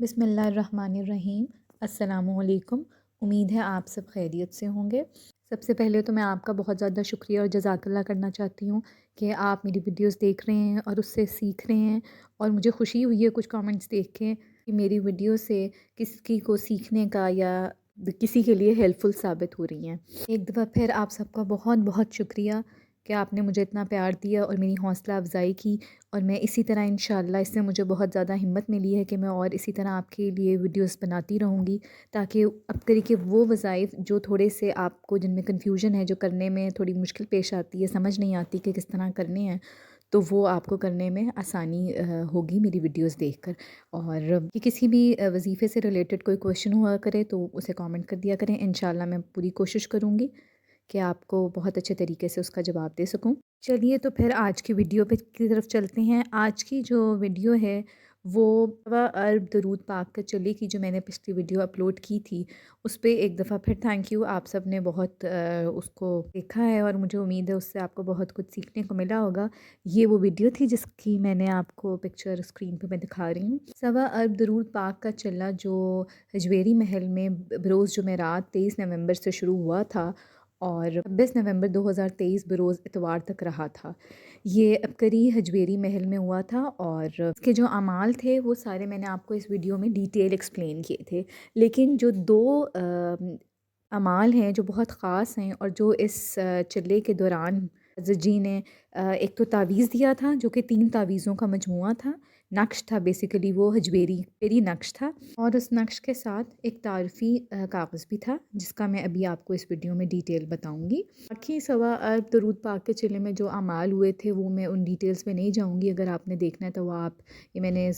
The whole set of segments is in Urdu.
بسم اللہ الرحمن الرحیم۔ السلام علیکم۔ امید ہے آپ سب خیریت سے ہوں گے۔ سب سے پہلے تو میں آپ کا بہت زیادہ شکریہ اور جزاک اللہ کرنا چاہتی ہوں کہ آپ میری ویڈیوز دیکھ رہے ہیں اور اس سے سیکھ رہے ہیں، اور مجھے خوشی ہوئی ہے کچھ کامنٹس دیکھ کے کہ میری ویڈیو سے کسی کو سیکھنے کا یا کسی کے لیے ہیلپ فل ثابت ہو رہی ہیں۔ ایک دفعہ پھر آپ سب کا بہت بہت شکریہ کہ آپ نے مجھے اتنا پیار دیا اور میری حوصلہ افزائی کی، اور میں اسی طرح انشاءاللہ اس سے مجھے بہت زیادہ ہمت ملی ہے کہ میں اور اسی طرح آپ کے لیے ویڈیوز بناتی رہوں گی، تاکہ اب کری کہ وہ وظائف جو تھوڑے سے آپ کو جن میں کنفیوژن ہے، جو کرنے میں تھوڑی مشکل پیش آتی ہے، سمجھ نہیں آتی کہ کس طرح کرنے ہیں، تو وہ آپ کو کرنے میں آسانی ہوگی میری ویڈیوز دیکھ کر۔ اور کہ کسی بھی وظیفے سے ریلیٹڈ کوئی کویشچن ہوا کرے تو اسے کامنٹ کر دیا کریں، انشاءاللہ میں پوری کوشش کروں گی کہ آپ کو بہت اچھے طریقے سے اس کا جواب دے سکوں۔ چلیے تو پھر آج کی ویڈیو کی طرف چلتے ہیں۔ آج کی جو ویڈیو ہے وہ ارب درود پاک کا چلے کی، جو میں نے پچھلی ویڈیو اپلوڈ کی تھی، اس پہ ایک دفعہ پھر تھینک یو، آپ سب نے بہت اس کو دیکھا ہے اور مجھے امید ہے اس سے آپ کو بہت کچھ سیکھنے کو ملا ہوگا۔ یہ وہ ویڈیو تھی جس کی میں نے آپ کو پکچر اسکرین پہ میں دکھا رہی ہوں۔ سوا ارب درود پاک کا چلا جو حجویری محل میں بروز جمعرات 23 نومبر سے شروع ہوا تھا اور 26 نومبر 2023 بروز اتوار تک رہا تھا۔ یہ عبقری حجویری محل میں ہوا تھا، اور اس کے جو اعمال تھے وہ سارے میں نے آپ کو اس ویڈیو میں ڈیٹیل ایکسپلین کیے تھے، لیکن جو دو اعمال ہیں جو بہت خاص ہیں اور جو اس چلے کے دوران حضرت جی نے ایک تو تعویذ دیا تھا جو کہ 3 تعویذوں کا مجموعہ تھا، نقش تھا، بیسیکلی وہ حجویری نقش تھا، اور اس نقش کے ساتھ ایک تعارفی کاغذ بھی تھا جس کا میں ابھی آپ کو اس ویڈیو میں ڈیٹیل بتاؤں گی۔ باقی سوا ارب درود پاک کے چلے میں جو اعمال ہوئے تھے وہ میں ان ڈیٹیلز میں نہیں جاؤں گی، اگر آپ نے دیکھنا ہے تو وہ آپ یہ میں نے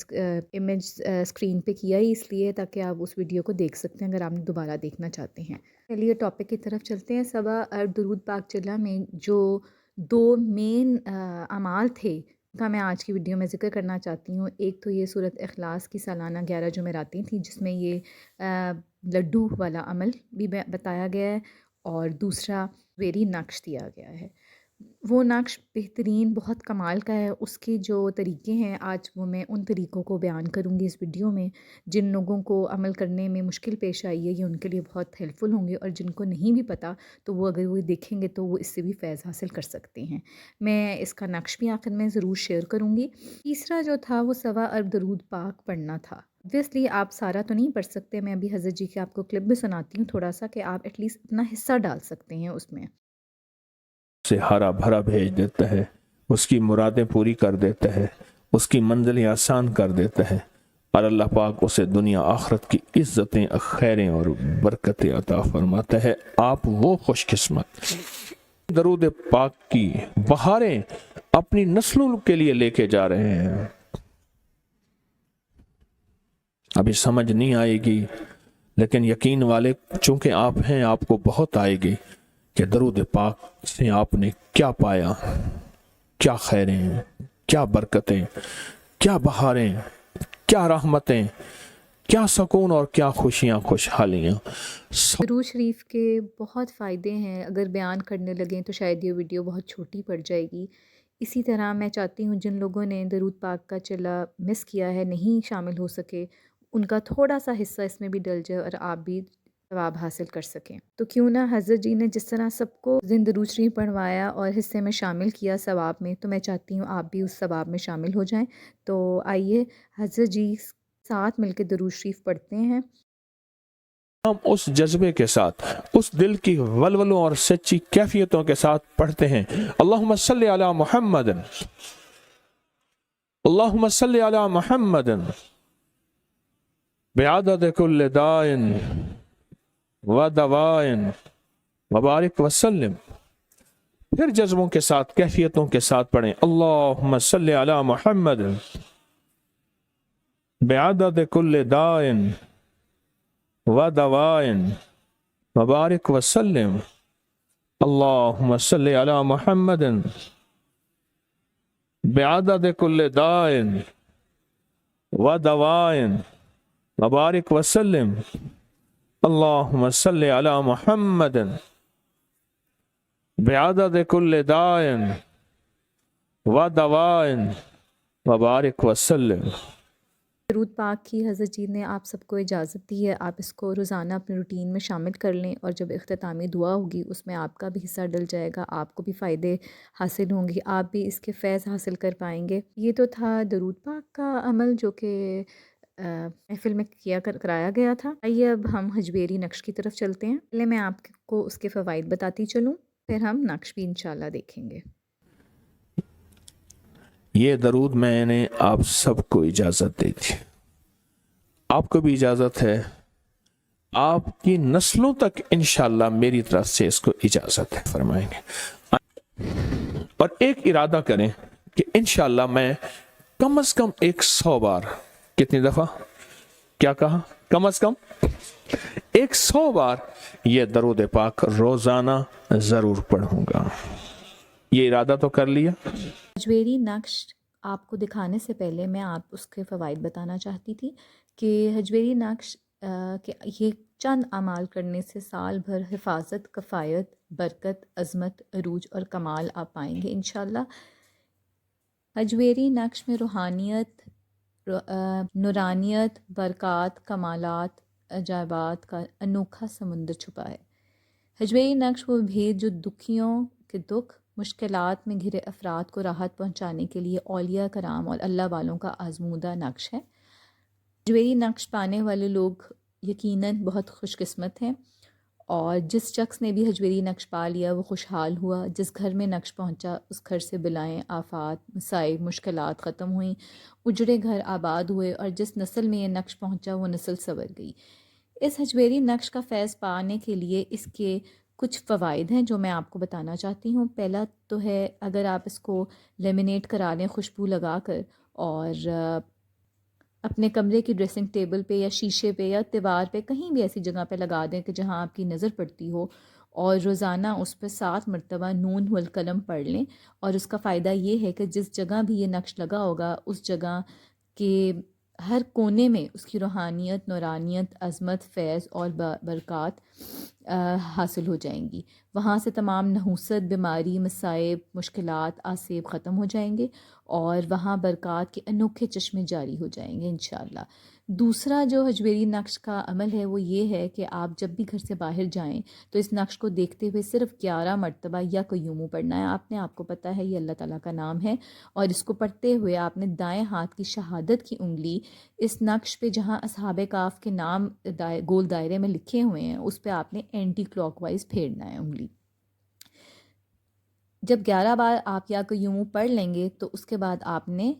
امیج اسکرین پہ کیا ہی اس لیے تاکہ آپ اس ویڈیو کو دیکھ سکتے ہیں اگر آپ نے دوبارہ دیکھنا چاہتے ہیں۔ چلیے ٹاپک کی طرف چلتے ہیں۔ سوا ارب درود پاک چلا میں جو 2 مین اعمال تھے کا میں آج کی ویڈیو میں ذکر کرنا چاہتی ہوں۔ ایک تو یہ سورۃ اخلاص کی سالانہ 11 جمعراتیں تھیں جس میں یہ لڈو والا عمل بھی بتایا گیا ہے، اور دوسرا ویری نقش دیا گیا ہے۔ وہ نقش بہترین، بہت کمال کا ہے، اس کے جو طریقے ہیں آج وہ میں ان طریقوں کو بیان کروں گی اس ویڈیو میں۔ جن لوگوں کو عمل کرنے میں مشکل پیش آئی ہے یہ ان کے لیے بہت ہیلپ فل ہوں گے، اور جن کو نہیں بھی پتہ تو وہ اگر وہ دیکھیں گے تو وہ اس سے بھی فیض حاصل کر سکتے ہیں۔ میں اس کا نقش بھی آخر میں ضرور شیئر کروں گی۔ تیسرا جو تھا وہ سوا ارب درود پاک پڑھنا تھا۔ obviously آپ سارا تو نہیں پڑھ سکتے، میں ابھی حضرت جی کے آپ کو کلپ بھی سناتی ہوں تھوڑا سا کہ آپ ایٹ لیسٹ اپنا حصہ ڈال سکتے ہیں اس میں۔ سے ہرا بھرا بھیج دیتا ہے، اس کی مرادیں پوری کر دیتا ہے، اس کی منزلیں آسان کر دیتا ہے، اور اللہ پاک اسے دنیا آخرت کی عزتیں، خیریں اور برکتیں عطا فرماتا ہے۔ آپ وہ خوش قسمت درود پاک کی بہاریں اپنی نسلوں کے لیے لے کے جا رہے ہیں۔ ابھی سمجھ نہیں آئے گی، لیکن یقین والے چونکہ آپ ہیں آپ کو بہت آئے گی کہ درود پاک سے آپ نے کیا پایا، کیا خیریں، کیا برکتیں، کیا بہاریں، کیا رحمتیں، کیا سکون اور کیا خوشیاں، خوشحالیاں۔ درود شریف کے بہت فائدے ہیں، اگر بیان کرنے لگیں تو شاید یہ ویڈیو بہت چھوٹی پڑ جائے گی۔ اسی طرح میں چاہتی ہوں جن لوگوں نے درود پاک کا چلا مس کیا ہے، نہیں شامل ہو سکے، ان کا تھوڑا سا حصہ اس میں بھی ڈل جائے اور آپ بھی ثواب حاصل کر سکیں۔ تو کیوں نہ حضرت جی نے جس طرح سب کو درود شریف پڑھوایا اور حصے میں شامل کیا ثواب میں، تو میں چاہتی ہوں آپ بھی اس ثواب میں شامل ہو جائیں۔ تو آئیے حضرت جی ساتھ مل کے درود شریف پڑھتے ہیں۔ ہم اس جذبے کے ساتھ، اس دل کی ولولوں اور سچی کیفیتوں کے ساتھ پڑھتے ہیں۔ اللہم صلی علی محمد، اللہم صلی علی محمد بعدد کل دائن و دوائن وبارک وسلم۔ پھر جذبوں کے ساتھ، کیفیتوں کے ساتھ پڑھیں۔ اللہم صلی علی محمد بعدد کل دائن و دوائن وبارک وسلم۔ اللہم صلی علی محمد بعدد کل دائن و دوائن وبارک وسلم۔ اللہم صلی علی محمد بعدد کل دائن و دوائن وبارک وسلم۔ درود پاک کی حضرت جی نے آپ سب کو اجازت دی ہے، آپ اس کو روزانہ اپنے روٹین میں شامل کر لیں، اور جب اختتامی دعا ہوگی اس میں آپ کا بھی حصہ ڈل جائے گا، آپ کو بھی فائدے حاصل ہوں گی، آپ بھی اس کے فیض حاصل کر پائیں گے۔ یہ تو تھا درود پاک کا عمل جو کہ محفل میں کرایا گیا تھا۔ آئیے اب ہم حجویری نقش کی طرف چلتے ہیں۔ پہلے میں آپ کو اس کے فوائد بتاتی چلوں، پھر ہم نقش بھی انشاءاللہ دیکھیں گے۔ یہ درود میں نے آپ سب کو اجازت دے دی، آپ کو بھی اجازت ہے، آپ کی نسلوں تک انشاءاللہ میری طرف سے اس کو اجازت ہے فرمائیں گے۔ اور ایک ارادہ کریں کہ انشاءاللہ میں کم از کم 100 بار، کتنی دفعہ کیا کہا، کم از کم 100 بار یہ درود پاک روزانہ ضرور پڑھوں گا۔ یہ ارادہ تو کر لیا۔ حجویری نقش آپ کو دکھانے سے پہلے میں آپ اس کے فوائد بتانا چاہتی تھی کہ حجویری نقش کہ یہ چند اعمال کرنے سے سال بھر حفاظت، کفایت، برکت، عظمت، عروج اور کمال آپ پائیں گے انشاءاللہ۔ حجویری نقش میں روحانیت، نورانیت، برکات، کمالات، عجائبات کا انوکھا سمندر چھپا ہے۔ حجویری نقش وہ بھید جو دکھیوں کے دکھ، مشکلات میں گھرے افراد کو راحت پہنچانے کے لیے اولیاء کرام اور اللہ والوں کا آزمودہ نقش ہے۔ حجویری نقش پانے والے لوگ یقیناً بہت خوش قسمت ہیں، اور جس شخص نے بھی حجویری نقش پا لیا وہ خوشحال ہوا۔ جس گھر میں نقش پہنچا اس گھر سے بلائیں، آفات، مصائب، مشکلات ختم ہوئیں، اجڑے گھر آباد ہوئے، اور جس نسل میں یہ نقش پہنچا وہ نسل سنور گئی۔ اس حجویری نقش کا فیض پانے کے لیے اس کے کچھ فوائد ہیں جو میں آپ کو بتانا چاہتی ہوں۔ پہلا تو ہے، اگر آپ اس کو لیمینیٹ کرا لیں خوشبو لگا کر، اور اپنے کمرے کی ڈریسنگ ٹیبل پہ یا شیشے پہ یا دیوار پہ کہیں بھی ایسی جگہ پہ لگا دیں کہ جہاں آپ کی نظر پڑتی ہو، اور روزانہ اس پہ 7 مرتبہ نون والقلم پڑھ لیں۔ اور اس کا فائدہ یہ ہے کہ جس جگہ بھی یہ نقش لگا ہوگا اس جگہ کے ہر کونے میں اس کی روحانیت، نورانیت، عظمت، فیض اور برکات حاصل ہو جائیں گی۔ وہاں سے تمام نحوست، بیماری، مصائب، مشکلات، آسیب ختم ہو جائیں گے، اور وہاں برکات کے انوکھے چشمے جاری ہو جائیں گے انشاءاللہ۔ دوسرا جو حجویری نقش کا عمل ہے وہ یہ ہے کہ آپ جب بھی گھر سے باہر جائیں تو اس نقش کو دیکھتے ہوئے صرف 11 مرتبہ یا قیوم پڑھنا ہے۔ آپ کو پتہ ہے یہ اللہ تعالیٰ کا نام ہے، اور اس کو پڑھتے ہوئے آپ نے دائیں ہاتھ کی شہادت کی انگلی اس نقش پہ جہاں اصحاب کہف کے نام گول دائرے میں لکھے ہوئے ہیں اس پہ آپ نے اینٹی کلاک وائز پھیرنا ہے انگلی۔ جب 11 بار آپ یا قیوم پڑھ لیں گے تو اس کے بعد آپ نے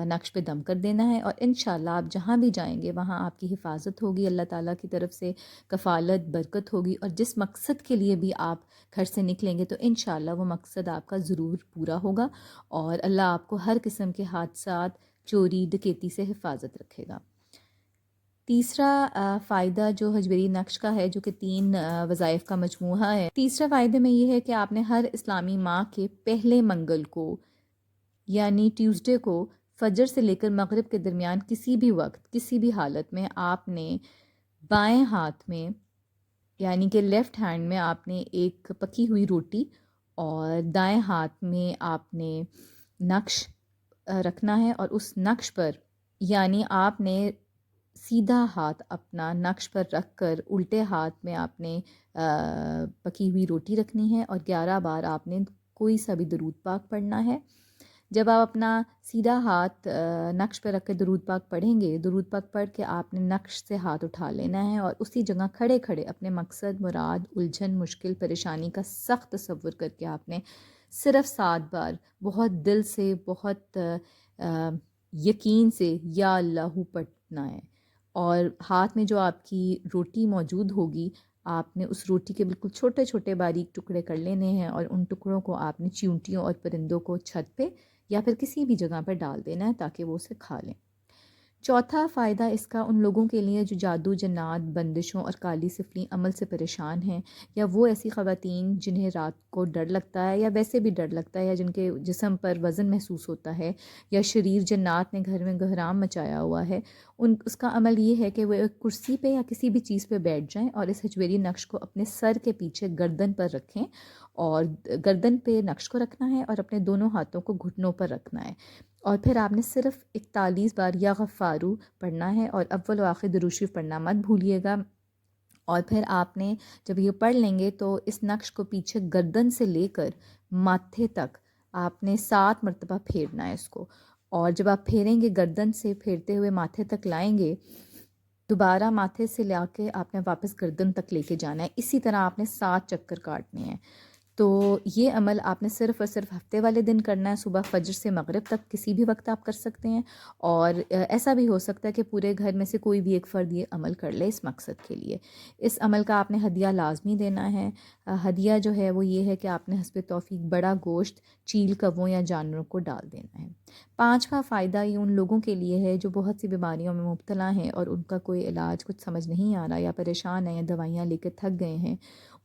نقش پہ دم کر دینا ہے، اور انشاءاللہ آپ جہاں بھی جائیں گے وہاں آپ کی حفاظت ہوگی، اللہ تعالیٰ کی طرف سے کفالت، برکت ہوگی، اور جس مقصد کے لیے بھی آپ گھر سے نکلیں گے تو انشاءاللہ وہ مقصد آپ کا ضرور پورا ہوگا، اور اللہ آپ کو ہر قسم کے حادثات، چوری، ڈکیتی سے حفاظت رکھے گا۔ تیسرا فائدہ جو حجویری نقش کا ہے، جو کہ 3 وظائف کا مجموعہ ہے، تیسرا فائدے میں یہ ہے کہ آپ نے ہر اسلامی ماہ کے پہلے منگل کو یعنی ٹیوزڈے کو فجر سے لے کر مغرب کے درمیان کسی بھی وقت، کسی بھی حالت میں آپ نے بائیں ہاتھ میں یعنی کہ لیفٹ ہینڈ میں آپ نے ایک پکی ہوئی روٹی، اور دائیں ہاتھ میں آپ نے نقش رکھنا ہے، اور اس نقش پر یعنی آپ نے سیدھا ہاتھ اپنا نقش پر رکھ کر الٹے ہاتھ میں آپ نے پکی ہوئی روٹی رکھنی ہے، اور 11 بار آپ نے کوئی سا بھی درود پاک پڑھنا ہے۔ جب آپ اپنا سیدھا ہاتھ نقش پہ رکھ کے درود پاک پڑھیں گے، درود پاک پڑھ کے آپ نے نقش سے ہاتھ اٹھا لینا ہے، اور اسی جگہ کھڑے کھڑے اپنے مقصد، مراد، الجھن، مشکل، پریشانی کا سخت تصور کر کے آپ نے صرف 7 بار بہت دل سے، بہت یقین سے یا اللہ پڑھنا ہے، اور ہاتھ میں جو آپ کی روٹی موجود ہوگی آپ نے اس روٹی کے بالکل چھوٹے چھوٹے باریک ٹکڑے کر لینے ہیں، اور ان ٹکڑوں کو آپ نے چیونٹیوں اور پرندوں کو چھت پہ یا پھر کسی بھی جگہ پر ڈال دینا ہے تاکہ وہ اسے کھا لیں۔ چوتھا فائدہ اس کا ان لوگوں کے لیے جو جادو، جنات، بندشوں اور کالی سفلی عمل سے پریشان ہیں، یا وہ ایسی خواتین جنہیں رات کو ڈر لگتا ہے یا ویسے بھی ڈر لگتا ہے، یا جن کے جسم پر وزن محسوس ہوتا ہے، یا شریر جنات نے گھر میں گہرام مچایا ہوا ہے، اس کا عمل یہ ہے کہ وہ ایک کرسی پہ یا کسی بھی چیز پہ بیٹھ جائیں اور اس حجویری نقش کو اپنے سر کے پیچھے گردن پر رکھیں، اور گردن پہ نقش کو رکھنا ہے اور اپنے دونوں ہاتھوں کو گھٹنوں پر رکھنا ہے، اور پھر آپ نے صرف 41 بار یا غفارو پڑھنا ہے، اور اول و آخر درود شریف پڑھنا مت بھولیے گا۔ اور پھر آپ نے جب یہ پڑھ لیں گے تو اس نقش کو پیچھے گردن سے لے کر ماتھے تک آپ نے 7 مرتبہ پھیرنا ہے اس کو، اور جب آپ پھیریں گے گردن سے پھیرتے ہوئے ماتھے تک لائیں گے، دوبارہ ماتھے سے لا کے آپ نے واپس گردن تک لے کے جانا ہے، اسی طرح آپ نے 7 چکر کاٹنے ہیں۔ تو یہ عمل آپ نے صرف اور صرف ہفتے والے دن کرنا ہے، صبح فجر سے مغرب تک کسی بھی وقت آپ کر سکتے ہیں، اور ایسا بھی ہو سکتا ہے کہ پورے گھر میں سے کوئی بھی ایک فرد یہ عمل کر لے اس مقصد کے لیے۔ اس عمل کا آپ نے ہدیہ لازمی دینا ہے۔ ہدیہ جو ہے وہ یہ ہے کہ آپ نے حسب توفیق بڑا گوشت چیل، کووں یا جانوروں کو ڈال دینا ہے۔ 5واں فائدہ یہ ان لوگوں کے لیے ہے جو بہت سی بیماریوں میں مبتلا ہیں اور ان کا کوئی علاج کچھ سمجھ نہیں آ رہا، یا پریشان ہیں، یا دوائیاں لے کے تھک گئے ہیں۔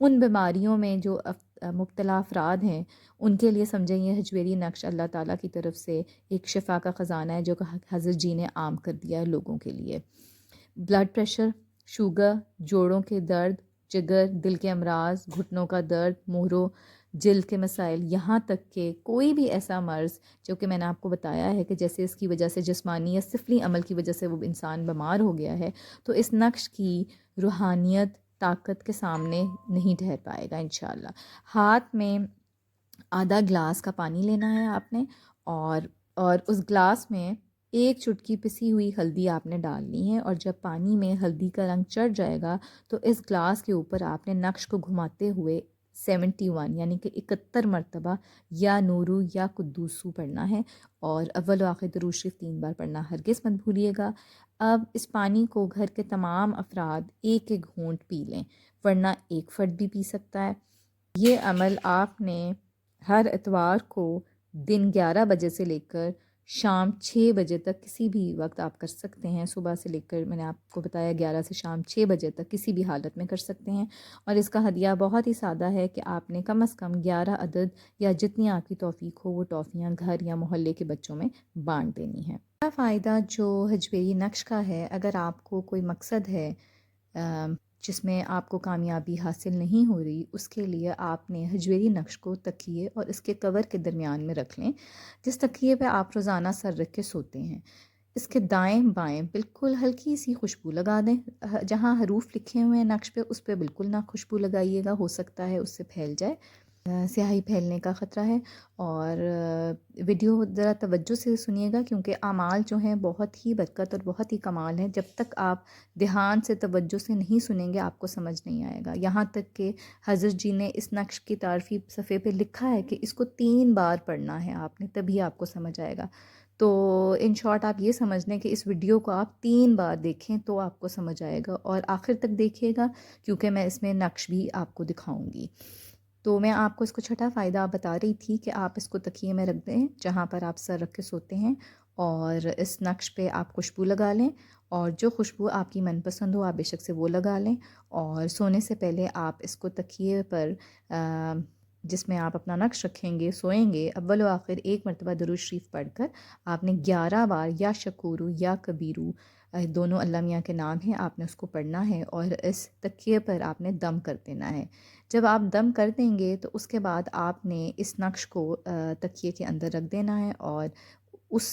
ان بیماریوں میں جو مبتلا افراد ہیں ان کے لیے سمجھیں یہ حجویری نقش اللہ تعالیٰ کی طرف سے ایک شفا کا خزانہ ہے جو کہ حضرت جی نے عام کر دیا ہے لوگوں کے لیے۔ بلڈ پریشر، شوگر، جوڑوں کے درد، جگر، دل کے امراض، گھٹنوں کا درد، مہروں، جلد کے مسائل، یہاں تک کہ کوئی بھی ایسا مرض جو کہ میں نے آپ کو بتایا ہے کہ جیسے اس کی وجہ سے جسمانی یا سفلی عمل کی وجہ سے وہ انسان بیمار ہو گیا ہے، تو اس نقش کی روحانیت طاقت کے سامنے نہیں ٹھہر پائے گا انشاءاللہ۔ ہاتھ میں آدھا گلاس کا پانی لینا ہے آپ نے، اور اس گلاس میں ایک چٹکی پسی ہوئی ہلدی آپ نے ڈالنی ہے، اور جب پانی میں ہلدی کا رنگ چڑھ جائے گا تو اس گلاس کے اوپر آپ نے نقش کو گھماتے ہوئے 71 یعنی کہ 71 مرتبہ یا نورو یا قدوسو پڑھنا ہے، اور اول و آخر درود شریف 3 بار پڑھنا ہرگز مت بھولیے گا۔ اب اس پانی کو گھر کے تمام افراد ایک ایک گھونٹ پی لیں، ورنہ ایک فرد بھی پی سکتا ہے۔ یہ عمل آپ نے ہر اتوار کو دن 11 بجے سے لے کر شام 6 بجے تک کسی بھی وقت آپ کر سکتے ہیں، صبح سے لے کر میں نے آپ کو بتایا 11 سے شام 6 بجے تک کسی بھی حالت میں کر سکتے ہیں، اور اس کا ہدیہ بہت ہی سادہ ہے کہ آپ نے کم از کم 11 عدد یا جتنی آپ کی توفیق ہو وہ ٹافیاں گھر یا محلے کے بچوں میں بانٹ دینی ہے۔ فائدہ جو حجویری نقش کا ہے، اگر آپ کو کوئی مقصد ہے جس میں آپ کو کامیابی حاصل نہیں ہو رہی، اس کے لیے آپ نے حجویری نقش کو تکیے اور اس کے کور کے درمیان میں رکھ لیں، جس تکیے پہ آپ روزانہ سر رکھ کے سوتے ہیں۔ اس کے دائیں بائیں بالکل ہلکی سی خوشبو لگا دیں، جہاں حروف لکھے ہوئے ہیں نقش پہ اس پہ بالکل نہ خوشبو لگائیے گا، ہو سکتا ہے اس سے پھیل جائے، سیاہی پھیلنے کا خطرہ ہے۔ اور ویڈیو ذرا توجہ سے سنیے گا کیونکہ اعمال جو ہیں بہت ہی برکت اور بہت ہی کمال ہیں، جب تک آپ دھیان سے توجہ سے نہیں سنیں گے آپ کو سمجھ نہیں آئے گا۔ یہاں تک کہ حضرت جی نے اس نقش کی تعریفی صفحے پہ لکھا ہے کہ اس کو 3 بار پڑھنا ہے آپ نے، تبھی آپ کو سمجھ آئے گا۔ تو ان شارٹ آپ یہ سمجھ لیں کہ اس ویڈیو کو آپ 3 بار دیکھیں تو آپ کو سمجھ آئے گا، اور آخر تک دیکھیے گا کیونکہ میں اس میں نقش بھی آپ کو دکھاؤں گی۔ تو میں آپ کو اس کو چھٹا فائدہ بتا رہی تھی کہ آپ اس کو تکیے میں رکھ دیں جہاں پر آپ سر رکھ کے سوتے ہیں، اور اس نقش پہ آپ خوشبو لگا لیں، اور جو خوشبو آپ کی من پسند ہو آپ بے شک سے وہ لگا لیں، اور سونے سے پہلے آپ اس کو تکیے پر جس میں آپ اپنا نقش رکھیں گے سوئیں گے، اول و آخر 1 مرتبہ درود شریف پڑھ کر آپ نے 11 بار یا شکورو یا کبیرو، دونوں اللہ میاں کے نام ہیں، آپ نے اس کو پڑھنا ہے، اور اس تکیے پر آپ نے دم کر دینا ہے۔ جب آپ دم کر دیں گے تو اس کے بعد آپ نے اس نقش کو تکیے کے اندر رکھ دینا ہے، اور اس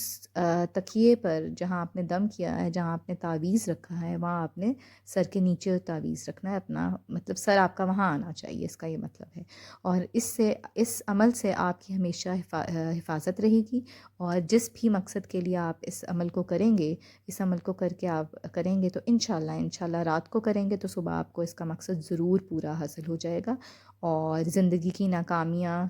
تکیے پر جہاں آپ نے دم کیا ہے، جہاں آپ نے تعویذ رکھا ہے، وہاں آپ نے سر کے نیچے تعویذ رکھنا ہے اپنا، مطلب سر آپ کا وہاں آنا چاہیے، اس کا یہ مطلب ہے۔ اور اس عمل سے آپ کی ہمیشہ حفاظت رہے گی، اور جس بھی مقصد کے لیے آپ اس عمل کو کریں گے، اس عمل کو کر کے آپ کریں گے تو انشاءاللہ رات کو کریں گے تو صبح آپ کو اس کا مقصد ضرور پورا حاصل ہو جائے گا، اور زندگی کی ناکامیاں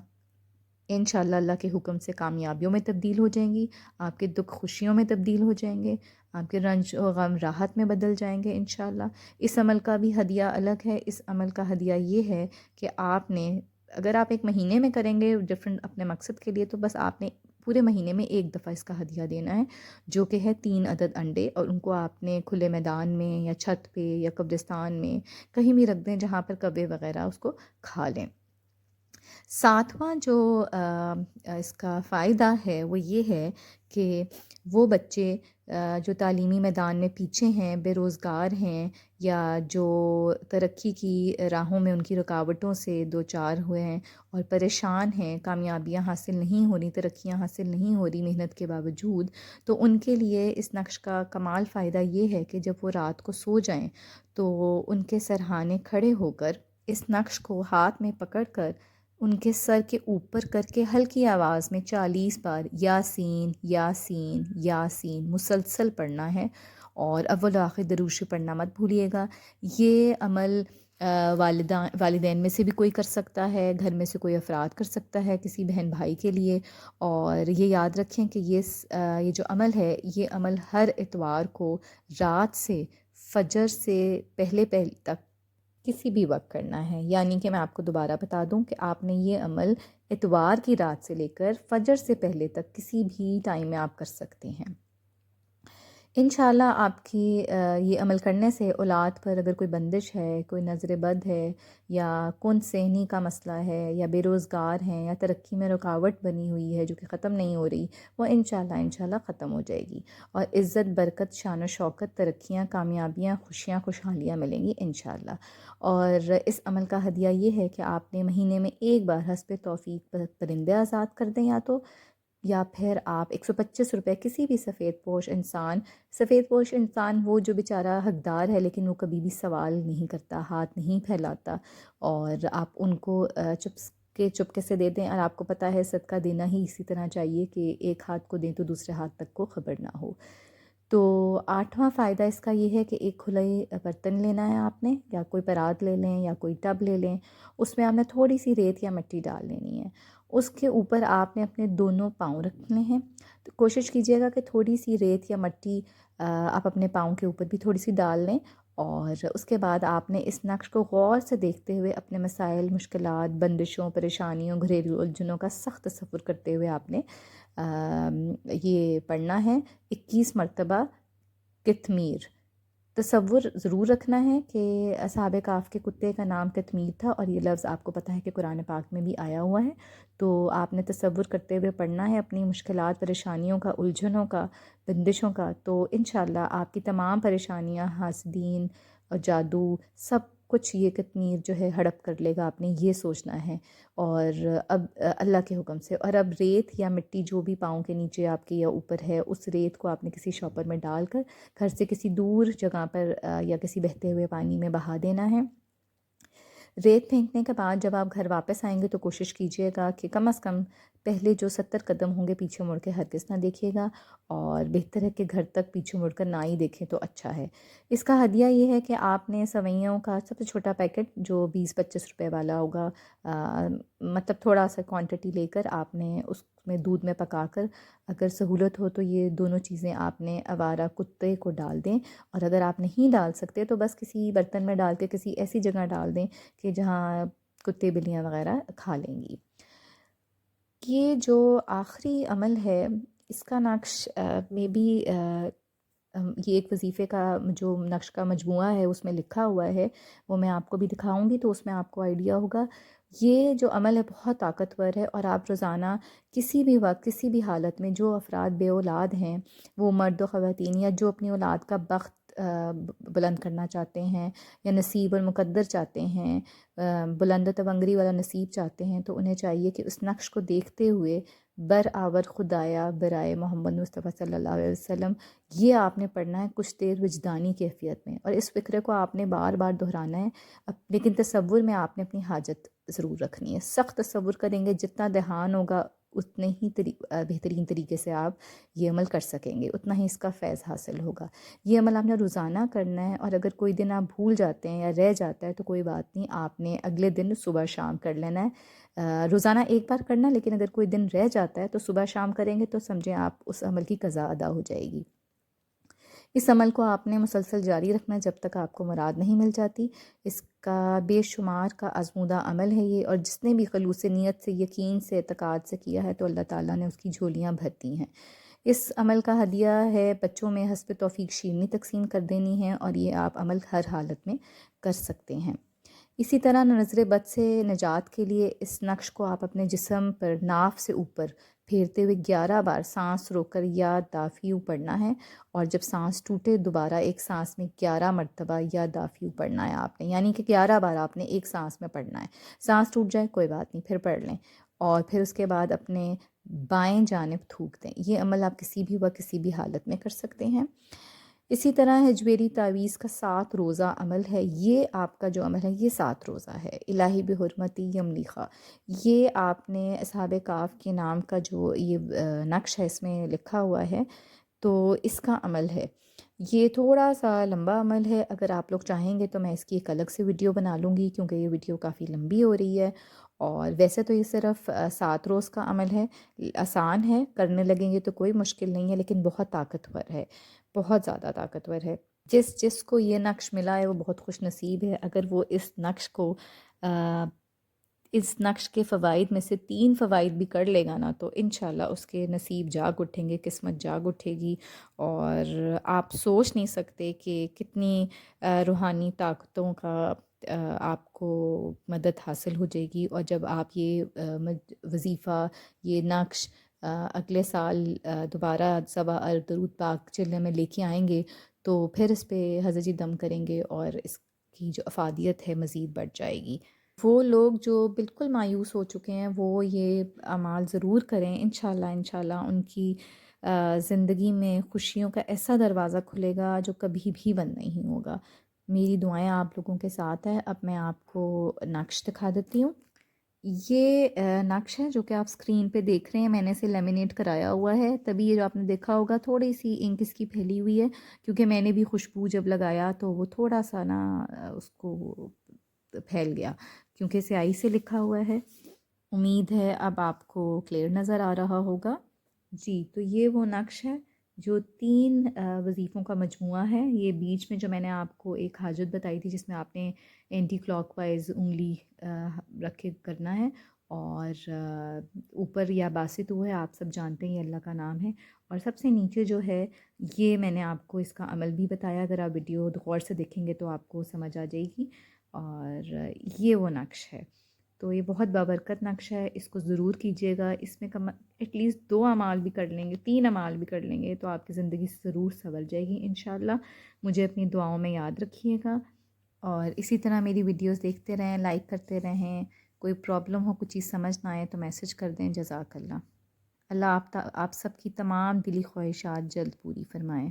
انشاءاللہ اللہ کے حکم سے کامیابیوں میں تبدیل ہو جائیں گی، آپ کے دکھ خوشیوں میں تبدیل ہو جائیں گے، آپ کے رنج و غم راحت میں بدل جائیں گے انشاءاللہ۔ اس عمل کا بھی ہدیہ الگ ہے۔ اس عمل کا ہدیہ یہ ہے کہ آپ نے، اگر آپ ایک مہینے میں کریں گے ڈفرینٹ اپنے مقصد کے لیے، تو بس آپ نے پورے مہینے میں ایک دفعہ اس کا ہدیہ دینا ہے، جو کہ ہے 3 عدد انڈے، اور ان کو آپ نے کھلے میدان میں یا چھت پہ یا قبرستان میں کہیں بھی رکھ دیں جہاں پر کبے وغیرہ اس کو کھا لیں۔ ساتواں جو اس کا فائدہ ہے وہ یہ ہے کہ وہ بچے جو تعلیمی میدان میں پیچھے ہیں، بے روزگار ہیں، یا جو ترقی کی راہوں میں ان کی رکاوٹوں سے دو چار ہوئے ہیں اور پریشان ہیں، کامیابیاں حاصل نہیں ہو رہی، ترقیاں حاصل نہیں ہو رہی محنت کے باوجود، تو ان کے لیے اس نقش کا کمال فائدہ یہ ہے کہ جب وہ رات کو سو جائیں تو ان کے سرہانے کھڑے ہو کر اس نقش کو ہاتھ میں پکڑ کر ان کے سر کے اوپر کر کے ہلکی آواز میں 40 بار یاسین یاسین یاسین مسلسل پڑھنا ہے، اور اول و آخر درود شریف پڑھنا مت بھولیے گا۔ یہ عمل والدین میں سے بھی کوئی کر سکتا ہے، گھر میں سے کوئی افراد کر سکتا ہے کسی بہن بھائی کے لیے، اور یہ یاد رکھیں کہ یہ جو عمل ہے، یہ عمل ہر اتوار کو رات سے فجر سے پہلے تک کسی بھی وقت کرنا ہے۔ یعنی کہ میں آپ کو دوبارہ بتا دوں کہ آپ نے یہ عمل اتوار کی رات سے لے کر فجر سے پہلے تک کسی بھی ٹائم میں آپ کر سکتے ہیں۔ انشاءاللہ آپ کی یہ عمل کرنے سے اولاد پر اگر کوئی بندش ہے، کوئی نظر بد ہے، یا کن صحنی کا مسئلہ ہے، یا بے روزگار ہیں، یا ترقی میں رکاوٹ بنی ہوئی ہے جو کہ ختم نہیں ہو رہی، وہ انشاءاللہ ختم ہو جائے گی، اور عزت، برکت، شان و شوکت، ترقیاں، کامیابیاں، خوشیاں، خوشحالیاں ملیں گی انشاءاللہ۔ اور اس عمل کا ہدیہ یہ ہے کہ آپ نے مہینے میں ایک بار حسب توفیق پرندے آزاد کر دیں، یا پھر آپ 125 روپے کسی بھی سفید پوش انسان وہ جو بیچارہ حقدار ہے لیکن وہ کبھی بھی سوال نہیں کرتا، ہاتھ نہیں پھیلاتا، اور آپ ان کو چپکے سے دے دیں، اور آپ کو پتہ ہے صدقہ دینا ہی اسی طرح چاہیے کہ ایک ہاتھ کو دیں تو دوسرے ہاتھ تک کو خبر نہ ہو۔ تو 8واں فائدہ اس کا یہ ہے کہ ایک کھلے برتن لینا ہے آپ نے، یا کوئی پرات لے لیں یا کوئی ٹب لے لیں، اس میں آپ نے تھوڑی سی ریت یا مٹی ڈال لینی ہے، اس کے اوپر آپ نے اپنے دونوں پاؤں رکھنے ہیں۔ تو کوشش کیجیے گا کہ تھوڑی سی ریت یا مٹی آپ اپنے پاؤں کے اوپر بھی تھوڑی سی ڈال لیں، اور اس کے بعد آپ نے اس نقش کو غور سے دیکھتے ہوئے اپنے مسائل، مشکلات، بندشوں، پریشانیوں، گھریلو الجھنوں کا سخت تصور کرتے ہوئے آپ نے یہ پڑھنا ہے 21 مرتبہ قطمیر۔ تصور ضرور رکھنا ہے کہ اصحاب کہف کے کتے کا نام قطمیر تھا، اور یہ لفظ آپ کو پتہ ہے کہ قرآن پاک میں بھی آیا ہوا ہے، تو آپ نے تصور کرتے ہوئے پڑھنا ہے اپنی مشکلات، پریشانیوں کا، الجھنوں کا، بندشوں کا، تو انشاءاللہ آپ کی تمام پریشانیاں، حاسدین اور جادو، سب کچھ یہ قطمیر جو ہے ہڑپ کر لے گا، آپ نے یہ سوچنا ہے۔ اور اب اللہ کے حکم سے، اور اب ریت یا مٹی جو بھی پاؤں کے نیچے آپ کے یا اوپر ہے، اس ریت کو آپ نے کسی شاپر میں ڈال کر گھر سے کسی دور جگہ پر یا کسی بہتے ہوئے پانی میں بہا دینا ہے۔ ریت پھینکنے کے بعد جب آپ گھر واپس آئیں گے تو کوشش کیجیے گا کہ کم از کم پہلے جو 70 قدم ہوں گے پیچھے مڑ کے ہرگز نہ دیکھیے گا، اور بہتر ہے کہ گھر تک پیچھے مڑ کر نہ ہی دیکھیں تو اچھا ہے۔ اس کا ہدیہ یہ ہے کہ آپ نے سوئیوں کا سب سے چھوٹا پیکٹ جو 20-25 روپے والا ہوگا، مطلب تھوڑا سا کوانٹٹی لے کر آپ نے اس میں دودھ میں پکا کر، اگر سہولت ہو تو یہ دونوں چیزیں آپ نے آوارہ کتے کو ڈال دیں، اور اگر آپ نہیں ڈال سکتے تو بس کسی برتن میں ڈال کے کسی ایسی جگہ ڈال دیں کہ جہاں کتے بلیاں وغیرہ کھا لیں گی۔ یہ جو آخری عمل ہے اس کا نقش میں بھی یہ ایک وظیفے کا جو نقش کا مجموعہ ہے اس میں لکھا ہوا ہے، وہ میں آپ کو بھی دکھاؤں گی تو اس میں آپ کو آئیڈیا ہوگا۔ یہ جو عمل ہے بہت طاقتور ہے، اور آپ روزانہ کسی بھی وقت، کسی بھی حالت میں، جو افراد بے اولاد ہیں، وہ مرد و خواتین، یا جو اپنی اولاد کا بخت بلند کرنا چاہتے ہیں، یا نصیب اور مقدر چاہتے ہیں، بلند و تونگری والا نصیب چاہتے ہیں، تو انہیں چاہیے کہ اس نقش کو دیکھتے ہوئے برآور خدایا برائے محمد مصطفیٰ صلی اللہ علیہ وسلم، یہ آپ نے پڑھنا ہے کچھ دیر وجدانی کیفیت میں، اور اس فکرے کو آپ نے بار بار دہرانا ہے، لیکن تصور میں آپ نے اپنی حاجت ضرور رکھنی ہے۔ سخت تصور کریں گے، جتنا دھیان ہوگا اتنے ہی بہترین طریقے سے آپ یہ عمل کر سکیں گے، اتنا ہی اس کا فیض حاصل ہوگا۔ یہ عمل آپ نے روزانہ کرنا ہے، اور اگر کوئی دن آپ بھول جاتے ہیں یا رہ جاتا ہے تو کوئی بات نہیں، آپ نے اگلے دن صبح شام کر لینا ہے۔ روزانہ ایک بار کرنا، لیکن اگر کوئی دن رہ جاتا ہے تو صبح شام کریں گے تو سمجھیں آپ اس عمل کی قضا ادا ہو جائے گی۔ اس عمل کو آپ نے مسلسل جاری رکھنا ہے جب تک آپ کو مراد نہیں مل جاتی۔ اس کا بے شمار کا آزمودہ عمل ہے یہ، اور جس نے بھی خلوص نیت سے، یقین سے، اعتقاد سے کیا ہے تو اللہ تعالیٰ نے اس کی جھولیاں بھر دی ہیں۔ اس عمل کا ہدیہ ہے بچوں میں حسب توفیق شیرنی تقسیم کر دینی ہے، اور یہ آپ عمل ہر حالت میں کر سکتے ہیں۔ اسی طرح نظر بد سے نجات کے لیے اس نقش کو آپ اپنے جسم پر ناف سے اوپر پھیرتے ہوئے 11 بار سانس روک کر یا دافیو پڑھنا ہے، اور جب سانس ٹوٹے دوبارہ ایک سانس میں 11 مرتبہ یا دافیو پڑھنا ہے آپ نے، یعنی کہ 11 بار آپ نے ایک سانس میں پڑھنا ہے۔ سانس ٹوٹ جائے کوئی بات نہیں، پھر پڑھ لیں، اور پھر اس کے بعد اپنے بائیں جانب تھوک دیں۔ یہ عمل آپ کسی بھی وقت کسی بھی حالت میں کر سکتے ہیں۔ اسی طرح ہجویری تعویذ کا 7 روزہ عمل ہے، یہ آپ کا جو عمل ہے یہ 7 روزہ ہے۔ الہی بحرمتی یملیخا، یہ آپ نے اصحاب کہف کے نام کا جو یہ نقش ہے اس میں لکھا ہوا ہے، تو اس کا عمل ہے۔ یہ تھوڑا سا لمبا عمل ہے، اگر آپ لوگ چاہیں گے تو میں اس کی ایک الگ سے ویڈیو بنا لوں گی، کیونکہ یہ ویڈیو کافی لمبی ہو رہی ہے۔ اور ویسے تو یہ صرف 7 روز کا عمل ہے، آسان ہے، کرنے لگیں گے تو کوئی مشکل نہیں ہے، لیکن بہت طاقتور ہے، بہت زیادہ طاقتور ہے۔ جس کو یہ نقش ملا ہے وہ بہت خوش نصیب ہے۔ اگر وہ اس نقش کے فوائد میں سے 3 فوائد بھی کر لے گا نا، تو انشاءاللہ اس کے نصیب جاگ اٹھیں گے، قسمت جاگ اٹھے گی، اور آپ سوچ نہیں سکتے کہ کتنی روحانی طاقتوں کا آپ کو مدد حاصل ہو جائے گی۔ اور جب آپ یہ وظیفہ، یہ نقش اگلے سال دوبارہ صبا درود پاک چلنے میں لے کے آئیں گے، تو پھر اس پہ حضرت جی دم کریں گے، اور اس کی جو افادیت ہے مزید بڑھ جائے گی۔ وہ لوگ جو بالکل مایوس ہو چکے ہیں وہ یہ اعمال ضرور کریں، انشاءاللہ ان کی زندگی میں خوشیوں کا ایسا دروازہ کھلے گا جو کبھی بھی بند نہیں ہوگا۔ میری دعائیں آپ لوگوں کے ساتھ ہے۔ اب میں آپ کو نقش دکھا دیتی ہوں۔ یہ نقش ہے جو کہ آپ اسکرین پہ دیکھ رہے ہیں، میں نے اسے لیمینیٹ کرایا ہوا ہے، تبھی یہ جو آپ نے دیکھا ہوگا تھوڑی سی انک اس کی پھیلی ہوئی ہے، کیونکہ میں نے بھی خوشبو جب لگایا تو وہ تھوڑا سا نا اس کو پھیل گیا، کیونکہ سیاہی سے لکھا ہوا ہے۔ امید ہے اب آپ کو کلیئر نظر آ رہا ہوگا۔ جی، تو یہ وہ نقش ہے جو 3 وظیفوں کا مجموعہ ہے۔ یہ بیچ میں جو میں نے آپ کو ایک حاجت بتائی تھی جس میں آپ نے اینٹی کلاک وائز انگلی رکھ کے کرنا ہے، اور اوپر یا باسط ہے، آپ سب جانتے ہیں یہ اللہ کا نام ہے، اور سب سے نیچے جو ہے یہ میں نے آپ کو اس کا عمل بھی بتایا، اگر آپ ویڈیو غور سے دیکھیں گے تو آپ کو سمجھ آ جائے گی۔ اور یہ وہ نقش ہے، تو یہ بہت بابرکت نقش ہے، اس کو ضرور کیجیے گا۔ اس میں ایٹ لیسٹ 2 اعمال بھی کر لیں گے، 3 اعمال بھی کر لیں گے تو آپ کی زندگی ضرور سنور جائے گی انشاءاللہ۔ مجھے اپنی دعاؤں میں یاد رکھیے گا، اور اسی طرح میری ویڈیوز دیکھتے رہیں، لائک کرتے رہیں۔ کوئی پرابلم ہو، کچھ چیز سمجھ نہ آئے تو میسج کر دیں۔ جزاک اللہ۔ اللہ آپ سب کی تمام دلی خواہشات جلد پوری فرمائے۔